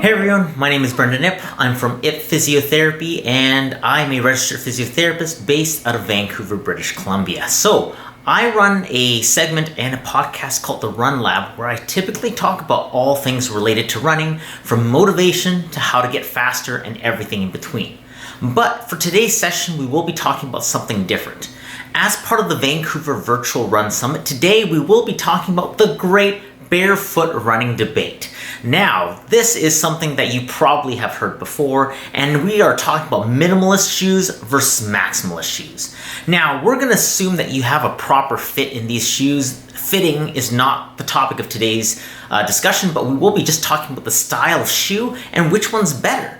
Hey everyone, my name is Brendon Ip. I'm from Ip Physiotherapy and I'm a registered physiotherapist based out of Vancouver, British Columbia. So I run a segment and a podcast called The Run Lab where I typically talk about all things related to running, from motivation to how to get faster and everything in between. But for today's session, we will be talking about something different. As part of the Vancouver Virtual Run Summit, today we will be talking about the great barefoot running debate. Now, this is something that you probably have heard before, and we are talking about minimalist shoes versus maximalist shoes. Now, we're going to assume that you have a proper fit in these shoes. Fitting is not the topic of today's discussion, but we will be just talking about the style of shoe and which one's better.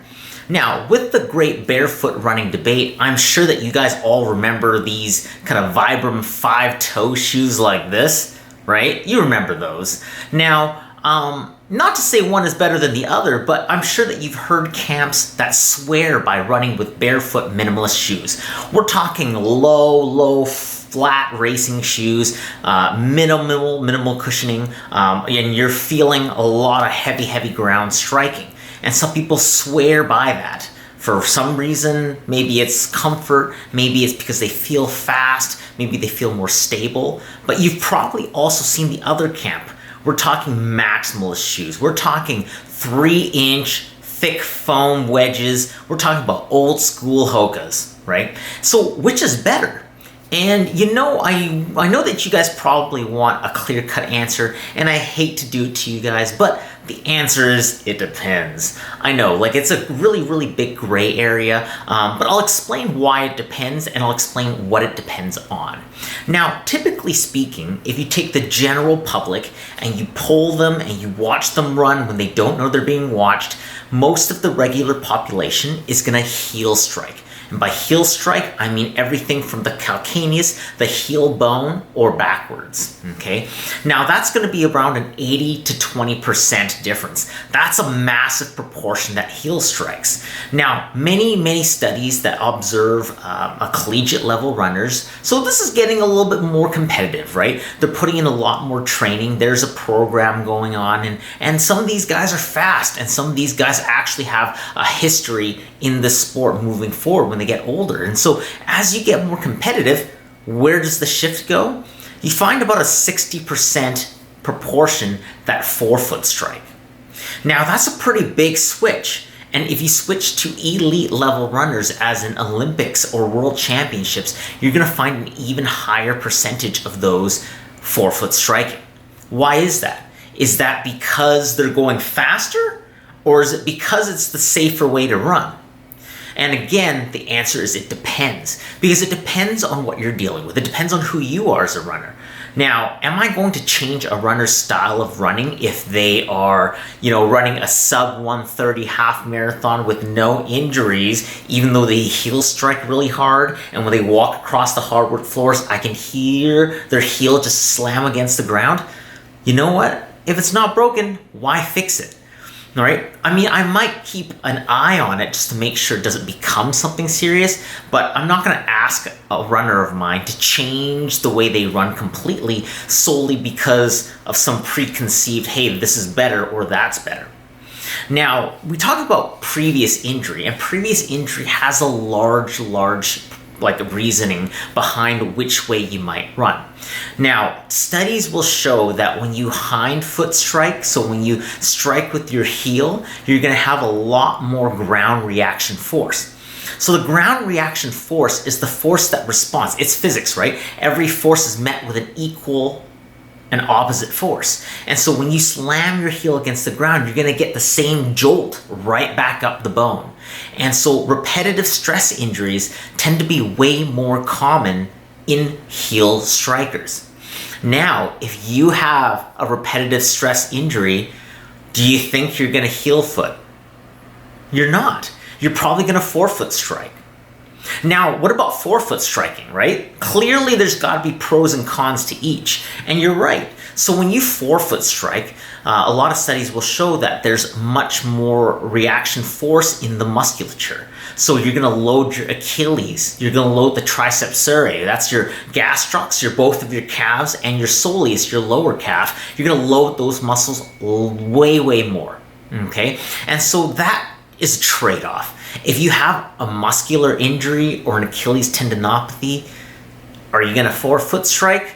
Now, with the great barefoot running debate, I'm sure that you guys all remember these kind of Vibram 5-toe shoes like this, right? You remember those. Now, not to say one is better than the other, but I'm sure that you've heard camps that swear by running with barefoot minimalist shoes. We're talking low, flat racing shoes, minimal cushioning, and you're feeling a lot of heavy ground striking. And some people swear by that. For some reason, maybe it's comfort, maybe it's because they feel fast, maybe they feel more stable. But you've probably also seen the other camp. We're talking maximalist shoes. We're talking 3-inch thick foam wedges. We're talking about old school HOKAS, right? So which is better? And you know, I know that you guys probably want a clear-cut answer, and I hate to do it to you guys, but the answer is it depends. I know, like, it's a really big gray area, but I'll explain why it depends, and I'll explain what it depends on. Now, typically speaking, if you take the general public and you poll them and you watch them run when they don't know they're being watched, most of the regular population is going to heel strike. And by heel strike, I mean everything from the calcaneus, the heel bone, or backwards, okay? Now, that's going to be around an 80 to 20% difference. That's a massive proportion that heel strikes. Now, many studies that observe a collegiate level runners, so this is getting a little bit more competitive, right? They're putting in a lot more training. There's a program going on, and some of these guys are fast, and some of these guys actually have a history in the sport moving forward when they get older. And so as you get more competitive, where does the shift go? You find about a 60% proportion that forefoot strike. Now, that's a pretty big switch. And if you switch to elite level runners, as in Olympics or World Championships, you're going to find an even higher percentage of those forefoot striking. Why is that? Is that because they're going faster? Or is it because it's the safer way to run? And again, the answer is it depends, because it depends on what you're dealing with. It depends on who you are as a runner. Now, am I going to change a runner's style of running if they are, running a sub 130 half marathon with no injuries, even though they heel strike really hard, and when they walk across the hardwood floors, I can hear their heel just slam against the ground? You know what? If it's not broken, why fix it? All right. I mean, I might keep an eye on it just to make sure it doesn't become something serious, but I'm not going to ask a runner of mine to change the way they run completely solely because of some preconceived, hey, this is better or that's better. Now, we talk about previous injury, and previous injury has a large reasoning behind which way you might run. Now, studies will show that when you hind foot strike, so when you strike with your heel, you're going to have a lot more ground reaction force. So the ground reaction force is the force that responds. It's physics, right? Every force is met with an equal and opposite force. And so when you slam your heel against the ground, you're going to get the same jolt right back up the bone. And so repetitive stress injuries tend to be way more common in heel strikers. Now, if you have a repetitive stress injury, do you think you're going to heel foot? You're not. You're probably going to forefoot strike. Now, what about forefoot striking, right? Clearly, there's got to be pros and cons to each. And you're right. So when you forefoot strike, a lot of studies will show that there's much more reaction force in the musculature. So you're going to load your Achilles, you're going to load the triceps surae, that's your gastrocs, both of your calves, and your soleus, your lower calf. You're going to load those muscles way more. Okay, and so that is a trade-off. If you have a muscular injury or an Achilles tendinopathy, are you going to forefoot strike?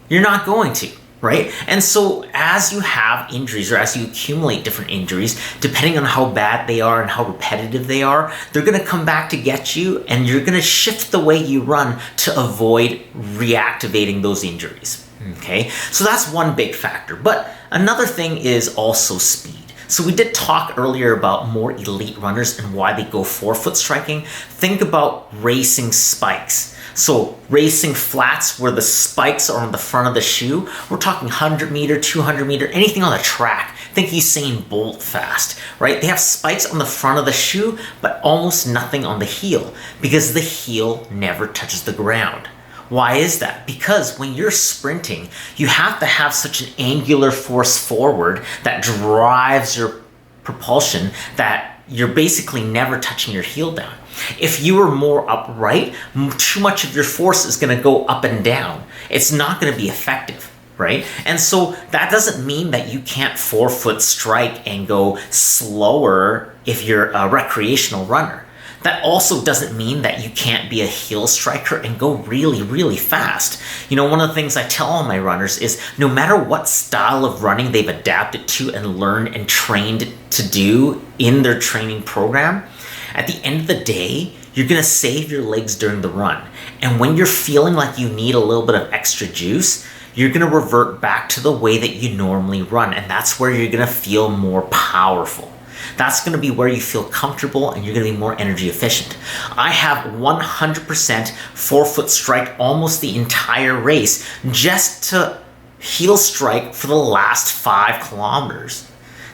You're not going to, right? And so as you have injuries or as you accumulate different injuries, depending on how bad they are and how repetitive they are, they're going to come back to get you, and you're going to shift the way you run to avoid reactivating those injuries. Okay, so that's one big factor. But another thing is also speed. So we did talk earlier about more elite runners and why they go forefoot striking. Think about racing spikes. So racing flats where the spikes are on the front of the shoe. We're talking 100 meter, 200 meter, anything on the track. Think Usain Bolt fast, right? They have spikes on the front of the shoe, but almost nothing on the heel because the heel never touches the ground. Why is that? Because when you're sprinting, you have to have such an angular force forward that drives your propulsion that you're basically never touching your heel down. If you were more upright, too much of your force is going to go up and down. It's not going to be effective, right? And so that doesn't mean that you can't forefoot strike and go slower if you're a recreational runner. That also doesn't mean that you can't be a heel striker and go really, really fast. You know, one of the things I tell all my runners is no matter what style of running they've adapted to and learned and trained to do in their training program, at the end of the day, you're going to save your legs during the run. And when you're feeling like you need a little bit of extra juice, you're going to revert back to the way that you normally run. And that's where you're going to feel more powerful. That's going to be where you feel comfortable and you're going to be more energy efficient. I have 100% forefoot strike almost the entire race just to heel strike for the last 5 kilometers.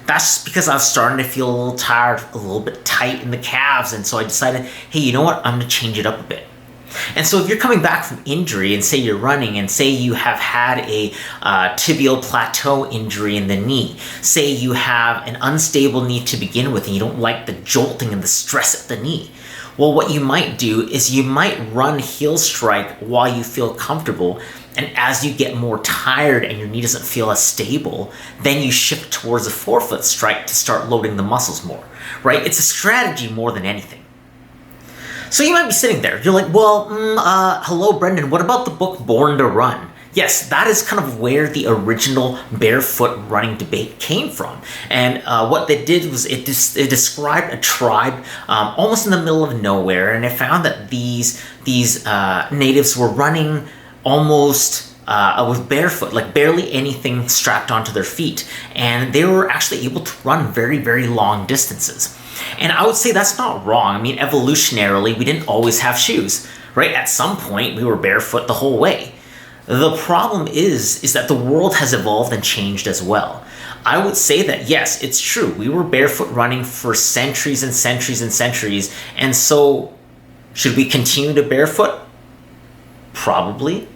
That's just because I was starting to feel a little tired, a little bit tight in the calves. And so I decided, hey, you know what? I'm going to change it up a bit. And so if you're coming back from injury and say you're running and say you have had a tibial plateau injury in the knee, say you have an unstable knee to begin with and you don't like the jolting and the stress at the knee, well, what you might do is you might run heel strike while you feel comfortable, and as you get more tired and your knee doesn't feel as stable, then you shift towards a forefoot strike to start loading the muscles more, right? It's a strategy more than anything. So you might be sitting there, you're like, well, hello, Brendon, what about the book Born to Run? Yes, that is kind of where the original barefoot running debate came from. And what they did was it described a tribe almost in the middle of nowhere, and it found that these natives were running almost with barefoot, like barely anything strapped onto their feet. And they were actually able to run very, very long distances. And I would say that's not wrong. I mean, evolutionarily, we didn't always have shoes, right? At some point, we were barefoot the whole way. The problem is that the world has evolved and changed as well. I would say that, yes, it's true. We were barefoot running for centuries and centuries and centuries. And so, should we continue to barefoot? Probably.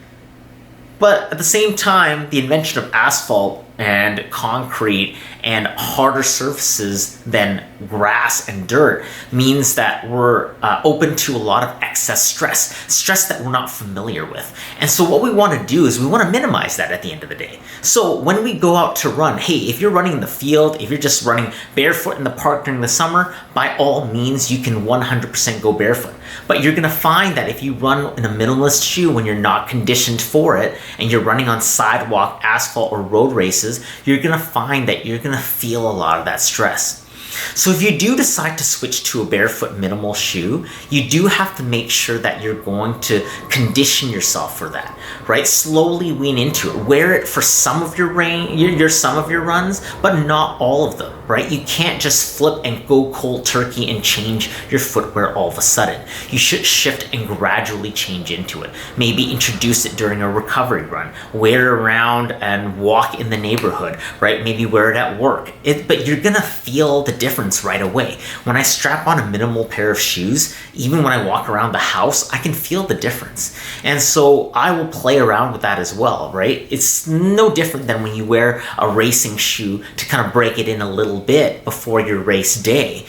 But at the same time, the invention of asphalt and concrete and harder surfaces than grass and dirt means that we're open to a lot of excess stress that we're not familiar with. And so what we want to do is we want to minimize that at the end of the day. So when we go out to run, hey, if you're running in the field, if you're just running barefoot in the park during the summer, by all means, you can 100% go barefoot. But you're going to find that if you run in a minimalist shoe when you're not conditioned for it, and you're running on sidewalk, asphalt, or road races, you're going to find that you're going to feel a lot of that stress. So if you do decide to switch to a barefoot minimal shoe, you do have to make sure that you're going to condition yourself for that, right? Slowly wean into it. Wear it for some of your some of your runs, but not all of them, right? You can't just flip and go cold turkey and change your footwear all of a sudden. You should shift and gradually change into it. Maybe introduce it during a recovery run. Wear it around and walk in the neighborhood, right? Maybe wear it at work. But you're gonna feel the difference right away. When I strap on a minimal pair of shoes, even when I walk around the house, I can feel the difference. And so I will play around with that as well, right? It's no different than when you wear a racing shoe to kind of break it in a little bit before your race day.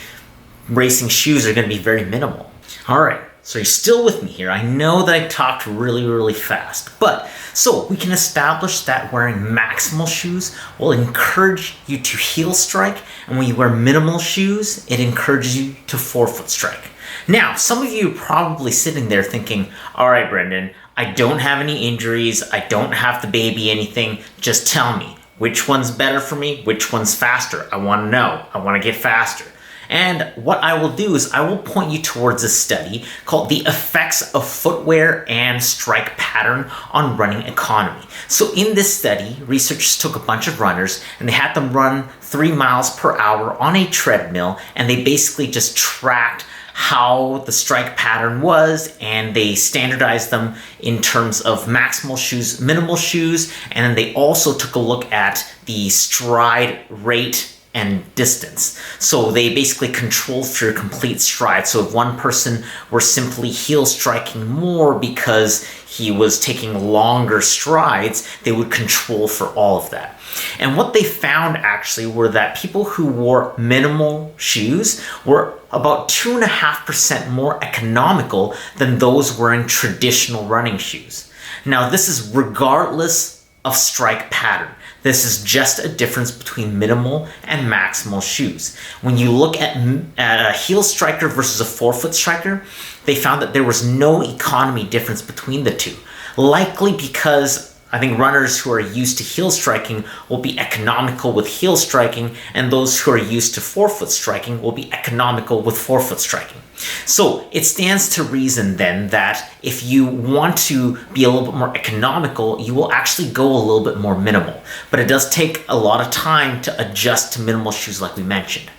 Racing shoes are going to be very minimal. All right. So you're still with me here. I know that I talked really, really fast. But so we can establish that wearing maximal shoes will encourage you to heel strike. And when you wear minimal shoes, it encourages you to forefoot strike. Now, some of you are probably sitting there thinking, all right, Brendon, I don't have any injuries. I don't have to baby anything. Just tell me which one's better for me, which one's faster. I want to know. I want to get faster. And what I will do is I will point you towards a study called The Effects of Footwear and Strike Pattern on Running Economy. So in this study, researchers took a bunch of runners and they had them run 3 miles per hour on a treadmill, and they basically just tracked how the strike pattern was, and they standardized them in terms of maximal shoes, minimal shoes, and then they also took a look at the stride rate and distance. So they basically controlled for your complete stride. So if one person were simply heel striking more because he was taking longer strides, they would control for all of that. And what they found actually were that people who wore minimal shoes were about 2.5% more economical than those wearing traditional running shoes. Now, this is regardless of strike pattern. This is just a difference between minimal and maximal shoes. When you look at a heel striker versus a forefoot striker, they found that there was no economy difference between the two. Likely because I think runners who are used to heel striking will be economical with heel striking, and those who are used to forefoot striking will be economical with forefoot striking. So it stands to reason then that if you want to be a little bit more economical, you will actually go a little bit more minimal. But it does take a lot of time to adjust to minimal shoes like we mentioned.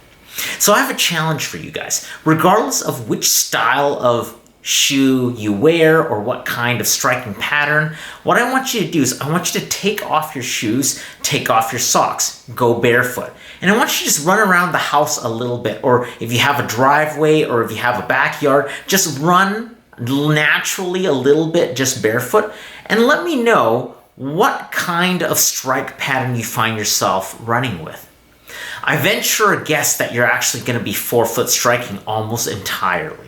So I have a challenge for you guys. Regardless of which style of shoe you wear or what kind of striking pattern, what I want you to do is I want you to take off your shoes, take off your socks, go barefoot. And I want you to just run around the house a little bit, or if you have a driveway or if you have a backyard, just run naturally a little bit just barefoot, and let me know what kind of strike pattern you find yourself running with. I venture a guess that you're actually going to be forefoot striking almost entirely.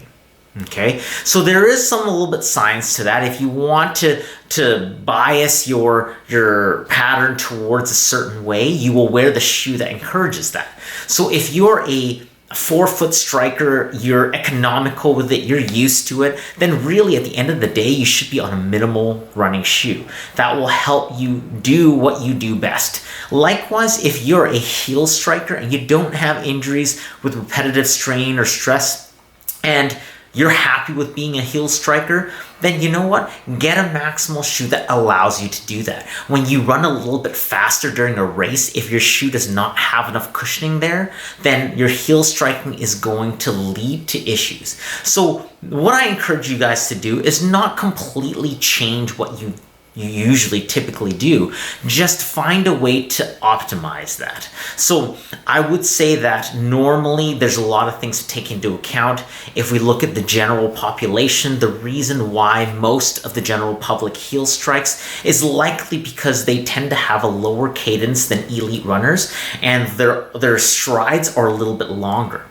Okay, so there is some a little bit science to that. If you want to bias your pattern towards a certain way, you will wear the shoe that encourages that. So if you're a forefoot striker, you're economical with it, you're used to it, then really at the end of the day, you should be on a minimal running shoe. That will help you do what you do best. Likewise, if you're a heel striker and you don't have injuries with repetitive strain or stress, and you're happy with being a heel striker, then you know what? Get a maximal shoe that allows you to do that. When you run a little bit faster during a race, if your shoe does not have enough cushioning there, then your heel striking is going to lead to issues. So what I encourage you guys to do is not completely change what you usually typically do. Just find a way to optimize that. So I would say that normally there's a lot of things to take into account. If we look at the general population, the reason why most of the general public heel strikes is likely because they tend to have a lower cadence than elite runners, and their strides are a little bit longer.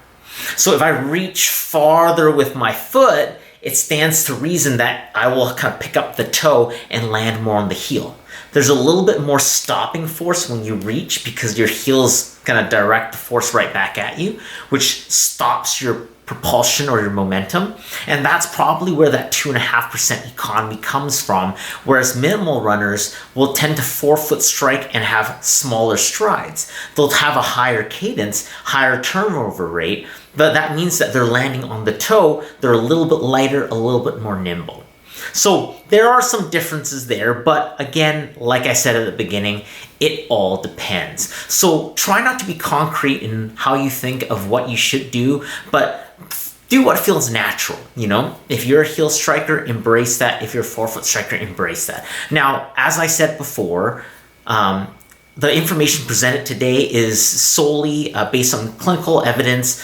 So if I reach farther with my foot, it stands to reason that I will kind of pick up the toe and land more on the heel. There's a little bit more stopping force when you reach because your heel's going to direct the force right back at you, which stops your propulsion or your momentum. And that's probably where that 2.5% economy comes from. Whereas minimal runners will tend to forefoot strike and have smaller strides. They'll have a higher cadence, higher turnover rate, but that means that they're landing on the toe. They're a little bit lighter, a little bit more nimble. So there are some differences there, but again, like I said at the beginning, it all depends. So try not to be concrete in how you think of what you should do, but do what feels natural, you know? If you're a heel striker, embrace that. If you're a forefoot striker, embrace that. Now, as I said before, the information presented today is solely based on clinical evidence,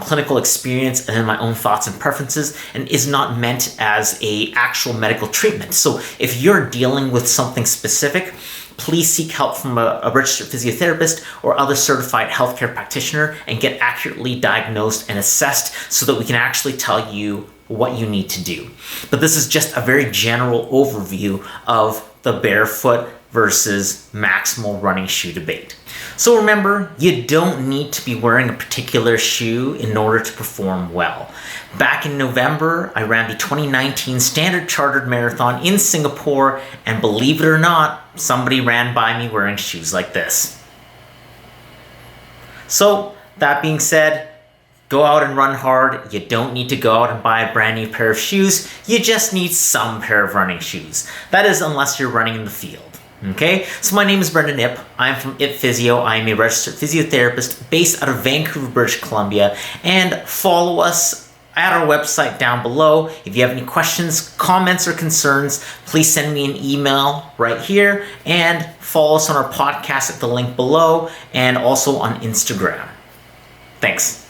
clinical experience, and then my own thoughts and preferences, and is not meant as a actual medical treatment. So if you're dealing with something specific, please seek help from a registered physiotherapist or other certified healthcare practitioner and get accurately diagnosed and assessed so that we can actually tell you what you need to do. But this is just a very general overview of the barefoot versus maximal running shoe debate. So remember, you don't need to be wearing a particular shoe in order to perform well. Back in November, I ran the 2019 Standard Chartered Marathon in Singapore, and believe it or not, somebody ran by me wearing shoes like this. So, that being said, go out and run hard. You don't need to go out and buy a brand new pair of shoes. You just need some pair of running shoes. That is, unless you're running in the field. Okay, so my name is Brendon Ip. I'm from Ip Physio. I am a registered physiotherapist based out of Vancouver, British Columbia. And follow us at our website down below. If you have any questions, comments, or concerns, please send me an email right here. And follow us on our podcast at the link below and also on Instagram. Thanks.